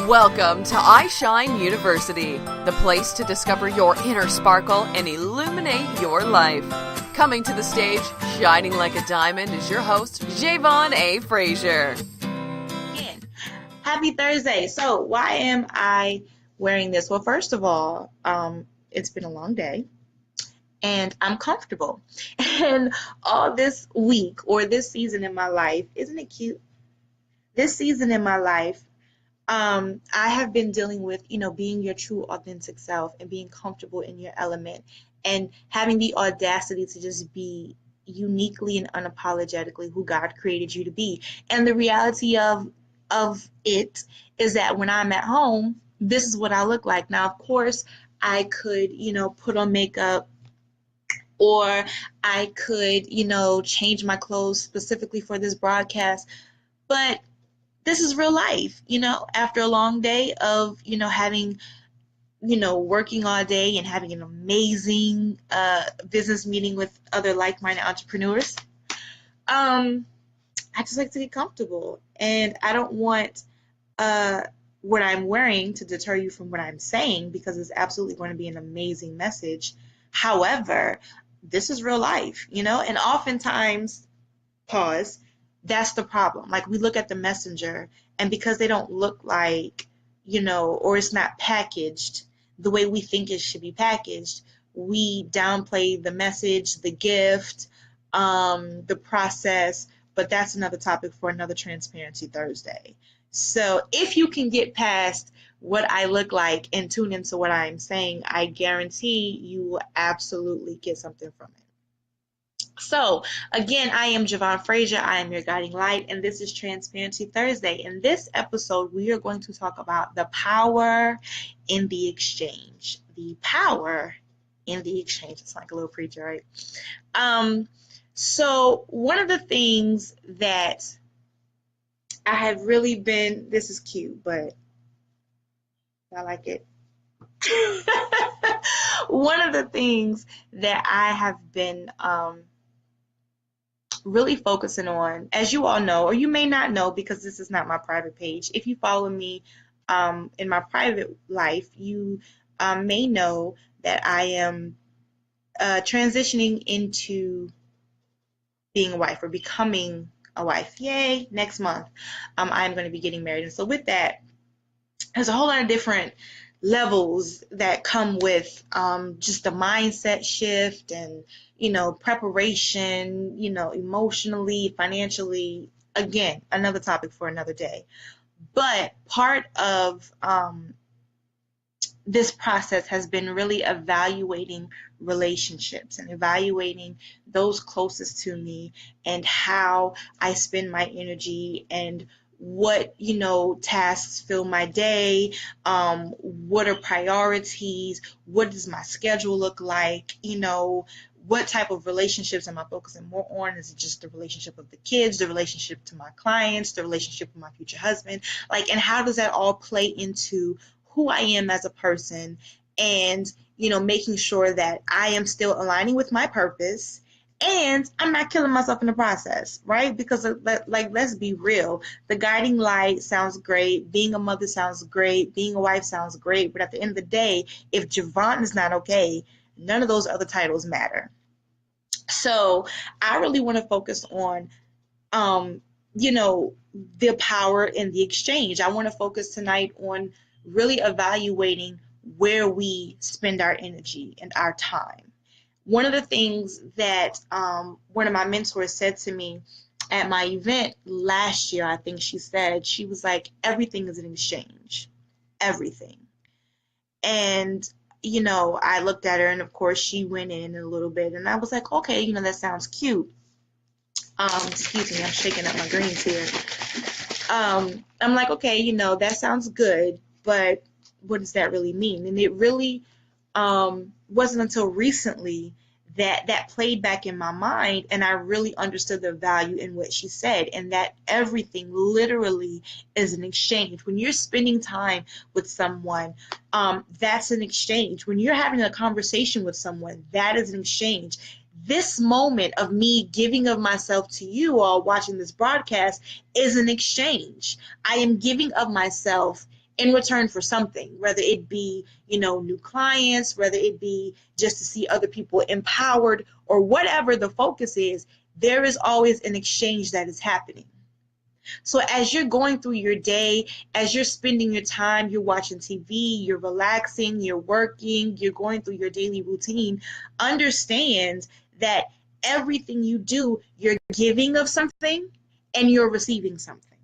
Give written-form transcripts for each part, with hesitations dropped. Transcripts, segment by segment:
Welcome to iShine University, the place to discover your inner sparkle and illuminate your life. Coming to the stage, shining like a diamond, is your host, Javon A. Frazier. Again, happy Thursday. So why am I wearing this? Well, first of all, it's been a long day and I'm comfortable. And all this week or this season in my life, isn't it cute? This season in my life, I have been dealing with, being your true authentic self and being comfortable in your element and having the audacity to just be uniquely and unapologetically who God created you to be. And the reality of it is that when I'm at home, this is what I look like. Now, of course, I could, put on makeup, or I could, change my clothes specifically for this broadcast, but this is real life, after a long day of, having, working all day and having an amazing business meeting with other like-minded entrepreneurs. I just like to get comfortable, and I don't want what I'm wearing to deter you from what I'm saying, because it's absolutely going to be an amazing message. However, this is real life, and oftentimes, pause, that's the problem. Like, we look at the messenger, and because they don't look like, or it's not packaged the way we think it should be packaged, we downplay the message, the gift, the process. But that's another topic for another Transparency Thursday. So if you can get past what I look like and tune into what I'm saying, I guarantee you will absolutely get something from it. So, again, I am Javon Frazier. I am your guiding light, and this is Transparency Thursday. In this episode, we are going to talk about the power in the exchange. The power in the exchange. It's like a little preacher, right? So one of the things that I have really been, this is cute, but I like it. One of the things that I have been really focusing on, as you all know, or you may not know because this is not my private page. If you follow me in my private life, you may know that I am transitioning into being a wife or becoming a wife. Yay, next month I'm going to be getting married. And so with that, there's a whole lot of different levels that come with just the mindset shift and, preparation, emotionally, financially. Again, another topic for another day. But part of this process has been really evaluating relationships and evaluating those closest to me and how I spend my energy and what, tasks fill my day, what are priorities, what does my schedule look like, what type of relationships am I focusing more on? Is it just the relationship of the kids, the relationship to my clients, the relationship with my future husband? And how does that all play into who I am as a person, and, making sure that I am still aligning with my purpose and I'm not killing myself in the process, right? Because let's be real. The guiding light sounds great. Being a mother sounds great. Being a wife sounds great. But at the end of the day, if Javon is not okay, none of those other titles matter. So I really want to focus on, the power in the exchange. I want to focus tonight on really evaluating where we spend our energy and our time. One of the things that one of my mentors said to me at my event last year, I think she was like, everything is an exchange, everything. And, I looked at her, and of course she went in a little bit, and I was like, okay, that sounds cute. Excuse me, I'm shaking up my greens here. I'm like, okay, that sounds good, but what does that really mean? And it really wasn't until recently that played back in my mind, and I really understood the value in what she said, and that everything literally is an exchange. When you're spending time with someone, that's an exchange. When you're having a conversation with someone, that is an exchange. This moment of me giving of myself to you all watching this broadcast is an exchange. I am giving of myself in return for something, whether it be, new clients, whether it be just to see other people empowered, or whatever the focus is, there is always an exchange that is happening. So as you're going through your day, as you're spending your time, you're watching TV, you're relaxing, you're working, you're going through your daily routine, understand that everything you do, you're giving of something and you're receiving something.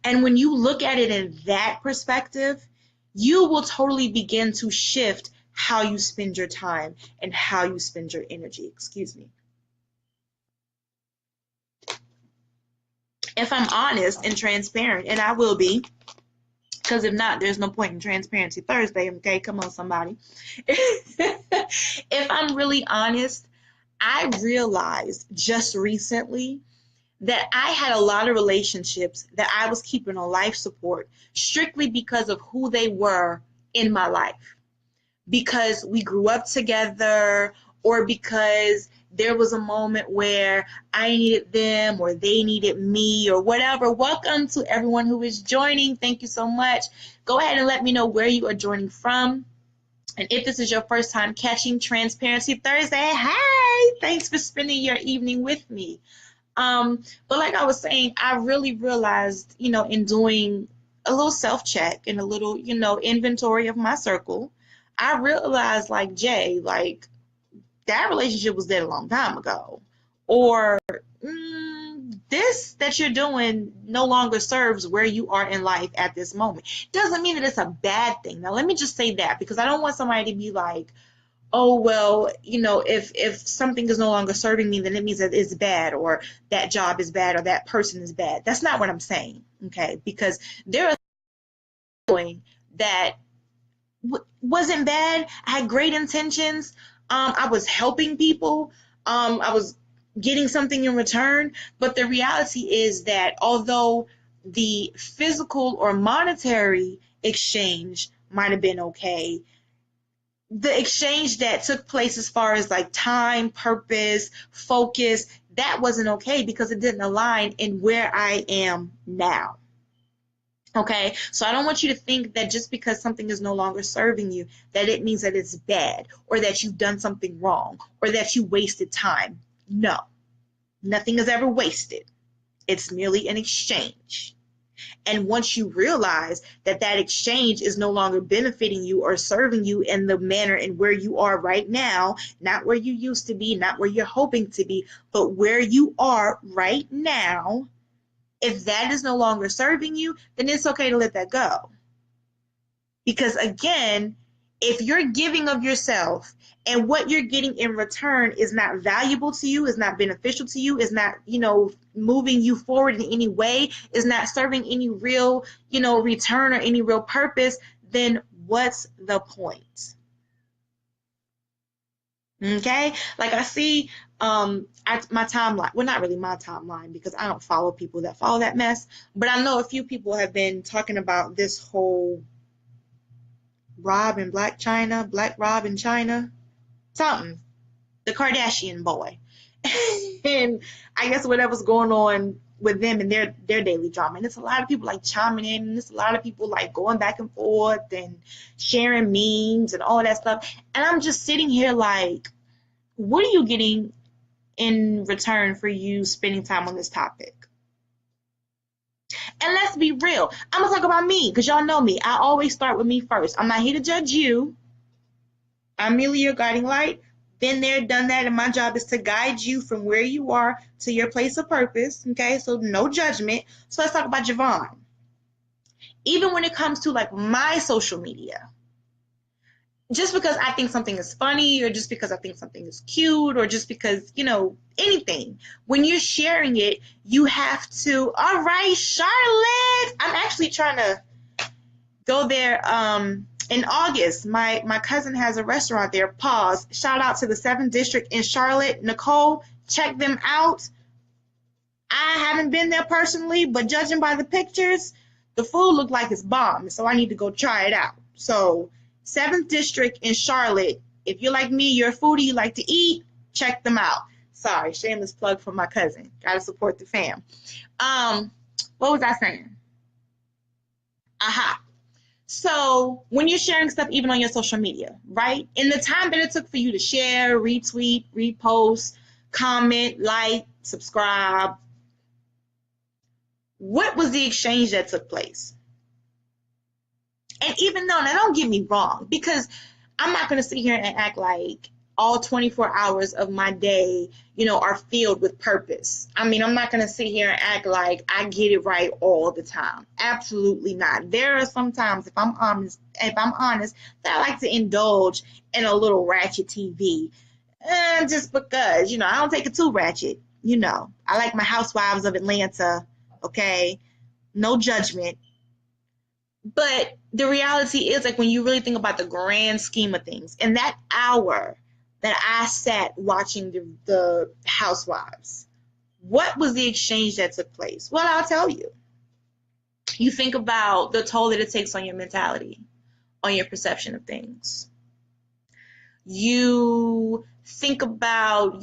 And when you look at it in that perspective, you will totally begin to shift how you spend your time and how you spend your energy. Excuse me. If I'm honest and transparent, and I will be, because if not, there's no point in Transparency Thursday, okay? Come on, somebody. If I'm really honest, I realized just recently that I had a lot of relationships that I was keeping on life support strictly because of who they were in my life. Because we grew up together, or because there was a moment where I needed them or they needed me or whatever. Welcome to everyone who is joining. Thank you so much. Go ahead and let me know where you are joining from. And if this is your first time catching Transparency Thursday, hi, thanks for spending your evening with me. But like I was saying, I really realized, in doing a little self-check and a little, inventory of my circle, I realized, like, Jay, like, that relationship was dead a long time ago. Or this that you're doing no longer serves where you are in life at this moment. Doesn't mean that it's a bad thing. Now, let me just say that, because I don't want somebody to be like, oh, well, if something is no longer serving me, then it means that it's bad, or that job is bad, or that person is bad. That's not what I'm saying, okay? Because there are things that wasn't bad. I had great intentions. I was helping people. I was getting something in return. But the reality is that although the physical or monetary exchange might have been okay, the exchange that took place as far as like time, purpose, focus, that wasn't okay, because it didn't align in where I am now. Okay, so I don't want you to think that just because something is no longer serving you, that it means that it's bad, or that you've done something wrong, or that you wasted time. No, nothing is ever wasted. It's merely an exchange. And once you realize that that exchange is no longer benefiting you or serving you in the manner and where you are right now, not where you used to be, not where you're hoping to be, but where you are right now, if that is no longer serving you, then it's okay to let that go. Because again, if you're giving of yourself and what you're getting in return is not valuable to you, is not beneficial to you, is not, moving you forward in any way, is not serving any real, return or any real purpose, then what's the point? Okay, like I see my timeline, well, not really my timeline, because I don't follow people that follow that mess, but I know a few people have been talking about this whole Rob and Black Rob in China, something, the Kardashian boy. And I guess whatever's going on with them and their daily drama. And it's a lot of people like chiming in, and it's a lot of people like going back and forth and sharing memes and all that stuff. And I'm just sitting here like, what are you getting in return for you spending time on this topic? And let's be real. I'm going to talk about me, because y'all know me. I always start with me first. I'm not here to judge you. I'm merely your guiding light. Been there, done that, and my job is to guide you from where you are to your place of purpose, okay? So no judgment. So let's talk about Javon. Even when it comes to like my social media, just because I think something is funny, or just because I think something is cute, or just because, anything, when you're sharing it, you have to, all right, Charlotte, I'm actually trying to go there in August. My cousin has a restaurant there. Pause. Shout out to the 7th District in Charlotte. Nicole, check them out. I haven't been there personally, but judging by the pictures, the food looked like it's bomb, so I need to go try it out. So 7th District in Charlotte, if you're like me, you're a foodie, you like to eat, check them out. Sorry, shameless plug for my cousin. Gotta support the fam. What was I saying? Aha. So when you're sharing stuff, even on your social media, right? In the time that it took for you to share, retweet, repost, comment, like, subscribe, what was the exchange that took place? And even though, now don't get me wrong, because I'm not going to sit here and act like all 24 hours of my day, are filled with purpose. I mean, I'm not going to sit here and act like I get it right all the time. Absolutely not. There are some times, if I'm honest, that I like to indulge in a little ratchet TV. Just because, I don't take it too ratchet. I like my Housewives of Atlanta, okay? No judgment. But the reality is, like, when you really think about the grand scheme of things, in that hour that I sat watching the Housewives, what was the exchange that took place? Well, I'll tell you. You think about the toll that it takes on your mentality, on your perception of things. You think about,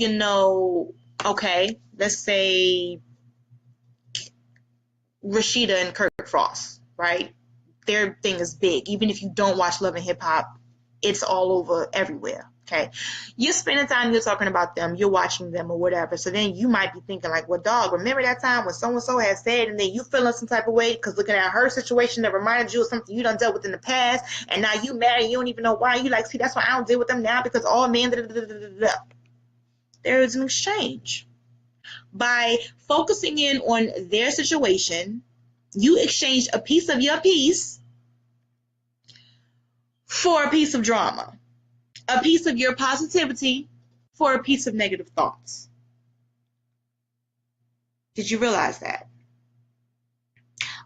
okay, let's say Rashida and Kirk Frost, right? Their thing is big. Even if you don't watch Love and Hip Hop, it's all over everywhere. Okay. You're spending time, you're talking about them, you're watching them or whatever. So then you might be thinking like, well, dog, remember that time when so-and-so had said, and then you feeling some type of way because looking at her situation that reminded you of something you done dealt with in the past, and now you mad and you don't even know why. You like, see, that's why I don't deal with them now because all men, there is an exchange. By focusing in on their situation, you exchange a piece of your piece for a piece of drama, a piece of your positivity for a piece of negative thoughts. Did you realize that?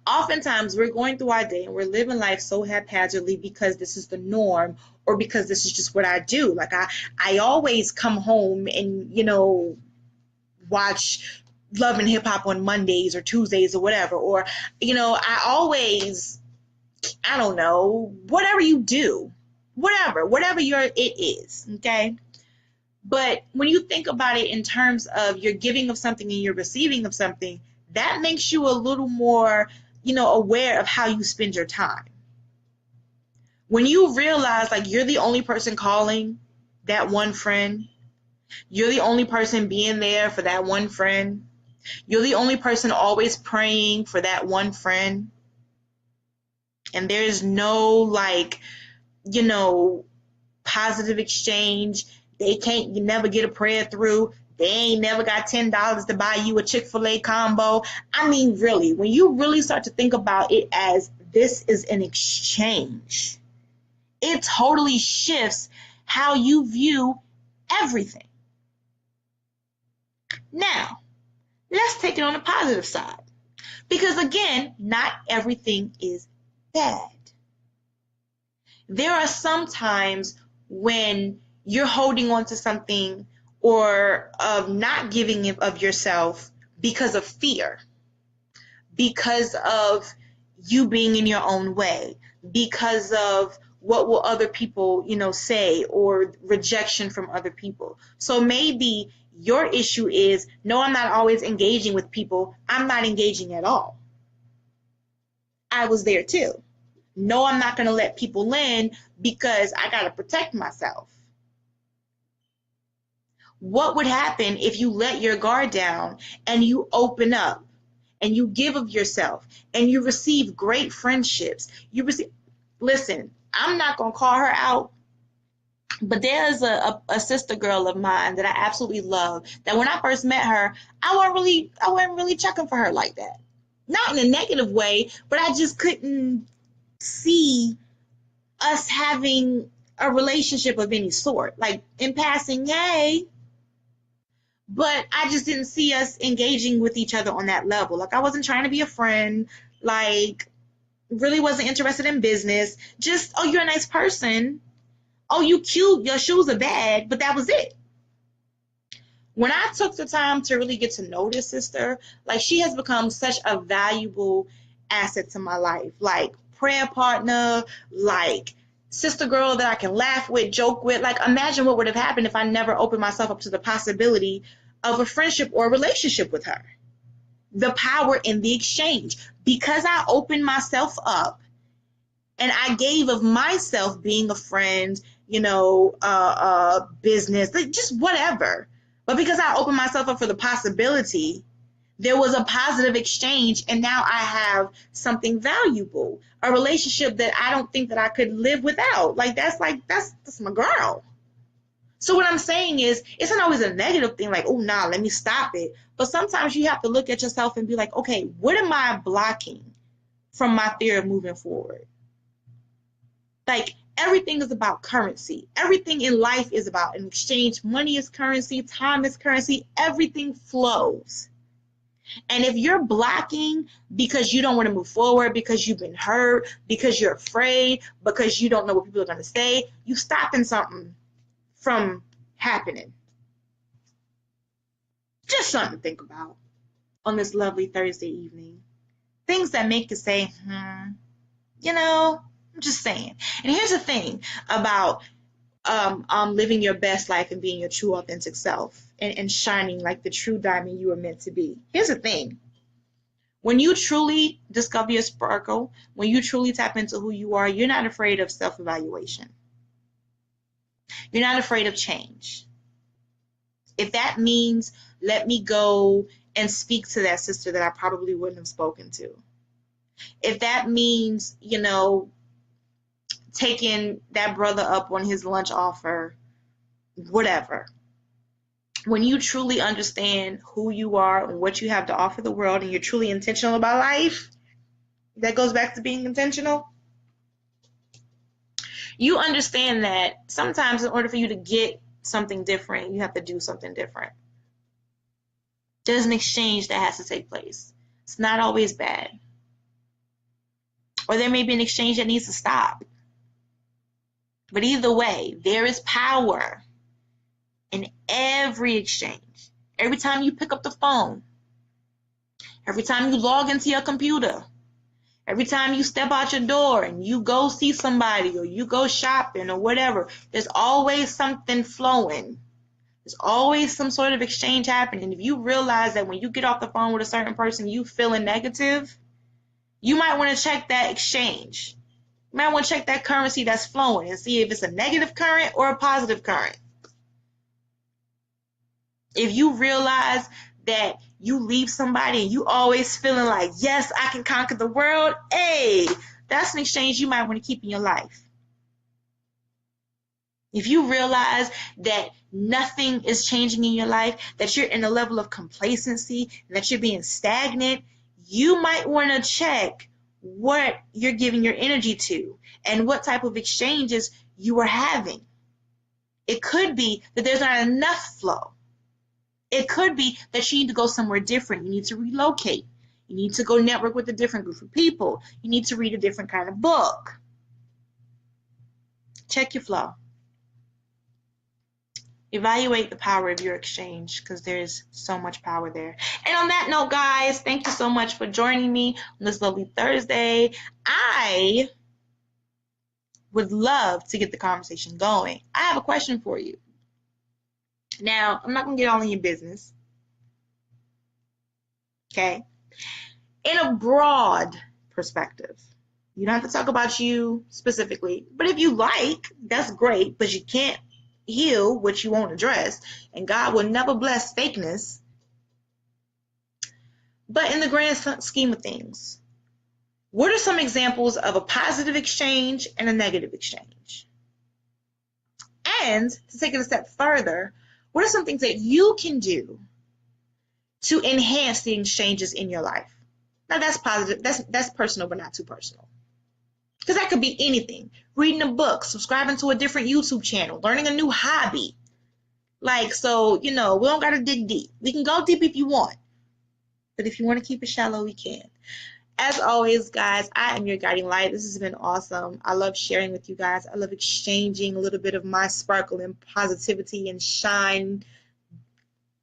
Oftentimes, we're going through our day and we're living life so haphazardly because this is the norm or because this is just what I do. Like, I always come home and, watch Love and Hip Hop on Mondays or Tuesdays or whatever. Or, I always, I don't know, whatever you do, whatever it is, okay? But when you think about it in terms of you're giving of something and you're receiving of something, that makes you a little more, aware of how you spend your time. When you realize like you're the only person calling that one friend, you're the only person being there for that one friend, you're the only person always praying for that one friend, and there's no positive exchange. You never get a prayer through. They ain't never got $10 to buy you a Chick-fil-A combo. I mean, really, when you really start to think about it as this is an exchange, it totally shifts how you view everything. Now, let's take it on the positive side. Because again, not everything is bad. There are some times when you're holding on to something or of not giving of yourself because of fear, because of you being in your own way, because of what will other people, say, or rejection from other people. So maybe your issue is, no, I'm not always engaging with people. I'm not engaging at all. I was there too. No, I'm not going to let people in because I got to protect myself. What would happen if you let your guard down and you open up and you give of yourself and you receive great friendships? Listen, I'm not going to call her out, but there's a sister girl of mine that I absolutely love, that when I first met her, I wasn't really checking for her like that. Not in a negative way, but I just couldn't see us having a relationship of any sort. Like, in passing, hey, but I just didn't see us engaging with each other on that level. Like, I wasn't trying to be a friend, like, really wasn't interested in business. Just, oh, you're a nice person. Oh, you cute, your shoes are bad, but that was it. When I took the time to really get to know this sister, like, she has become such a valuable asset to my life. Like, prayer partner, like, sister girl that I can laugh with, joke with. Like, imagine what would have happened if I never opened myself up to the possibility of a friendship or a relationship with her. The power in the exchange. Because I opened myself up And I gave of myself, being a friend, business, like just whatever. But because I opened myself up for the possibility, there was a positive exchange, and now I have something valuable, a relationship that I don't think that I could live without. That's my girl. So what I'm saying is, it's not always a negative thing, like, oh, nah, let me stop it. But sometimes you have to look at yourself and be like, okay, what am I blocking from my fear of moving forward? Like, everything is about currency. Everything in life is about an exchange. Money is currency. Time is currency. Everything flows. And if you're blocking because you don't want to move forward, because you've been hurt, because you're afraid, because you don't know what people are going to say, you stopping something from happening. Just something to think about on this lovely Thursday evening. Things that make you say, I'm just saying. And here's the thing about living your best life and being your true authentic self, and shining like the true diamond you were meant to be. Here's the thing. When you truly discover your sparkle, when you truly tap into who you are, you're not afraid of self-evaluation. You're not afraid of change. If that means let me go and speak to that sister that I probably wouldn't have spoken to. If that means, taking that brother up on his lunch offer, whatever. When you truly understand who you are and what you have to offer the world, and you're truly intentional about life, that goes back to being intentional. You understand that sometimes in order for you to get something different, you have to do something different. There's an exchange that has to take place. It's not always bad. Or there may be an exchange that needs to stop. But either way, there is power in every exchange. Every time you pick up the phone, every time you log into your computer, every time you step out your door and you go see somebody or you go shopping or whatever, there's always something flowing. There's always some sort of exchange happening. If you realize that when you get off the phone with a certain person, you feeling negative, you might want to check that exchange. You might want to check that currency that's flowing and see if it's a negative current or a positive current. If you realize that you leave somebody and you always feeling like, yes, I can conquer the world, hey, that's an exchange you might want to keep in your life. If you realize that nothing is changing in your life, that you're in a level of complacency, that you're being stagnant, you might want to check what you're giving your energy to and what type of exchanges you are having. It could be that there's not enough flow. It could be that you need to go somewhere different. You need to relocate. You need to go network with a different group of people. You need to read a different kind of book. Check your flow. Evaluate the power of your exchange, because there's so much power there. And on that note, guys, thank you so much for joining me on this lovely Thursday. I would love to get the conversation going. I have a question for you. Now, I'm not going to get all in your business. Okay? In a broad perspective, you don't have to talk about you specifically, but if you like, that's great, but you can't heal what you won't address, and God will never bless fakeness. But in the grand scheme of things, what are some examples of a positive exchange and a negative exchange? And to take it a step further, what are some things that you can do to enhance the exchanges in your life? Now that's positive, that's personal, but not too personal. Because that could be anything. Reading a book, subscribing to a different YouTube channel, learning a new hobby. So, we don't got to dig deep. We can go deep if you want. But if you want to keep it shallow, we can. As always, guys, I am your guiding light. This has been awesome. I love sharing with you guys. I love exchanging a little bit of my sparkle and positivity and shine,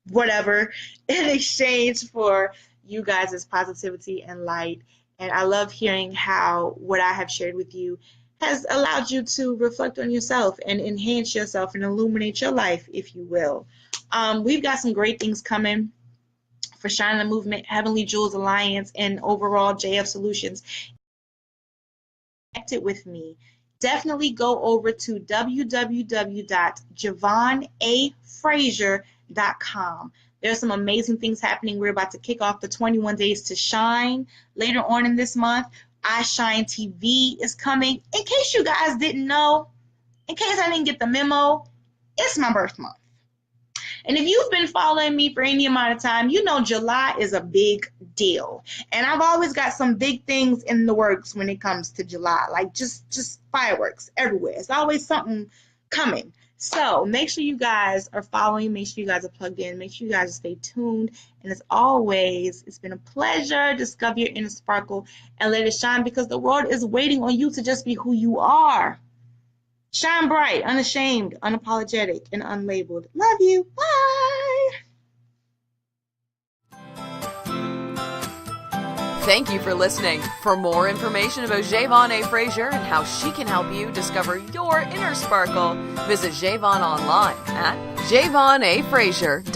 whatever, in exchange for you guys' positivity and light. And I love hearing how what I have shared with you has allowed you to reflect on yourself and enhance yourself and illuminate your life, if you will. We've got some great things coming for Shine the Movement, Heavenly Jewels Alliance, and overall JF Solutions. connected with me, definitely go over to www.javonafrazier.com. There's some amazing things happening. We're about to kick off the 21 Days to Shine later on in this month. I Shine TV is coming. In case you guys didn't know, in case I didn't get the memo, it's my birth month. And if you've been following me for any amount of time, you know July is a big deal. And I've always got some big things in the works when it comes to July, like just fireworks everywhere. It's always something coming. So make sure you guys are following, make sure you guys are plugged in, make sure you guys stay tuned. And as always, it's been a pleasure. Discover your inner sparkle and let it shine, because the world is waiting on you to just be who you are. Shine bright, unashamed, unapologetic, and unlabeled. Love you. Bye. Thank you for listening. For more information about Javon A. Frazier and how she can help you discover your inner sparkle, visit Javon online at javonafrazier.com.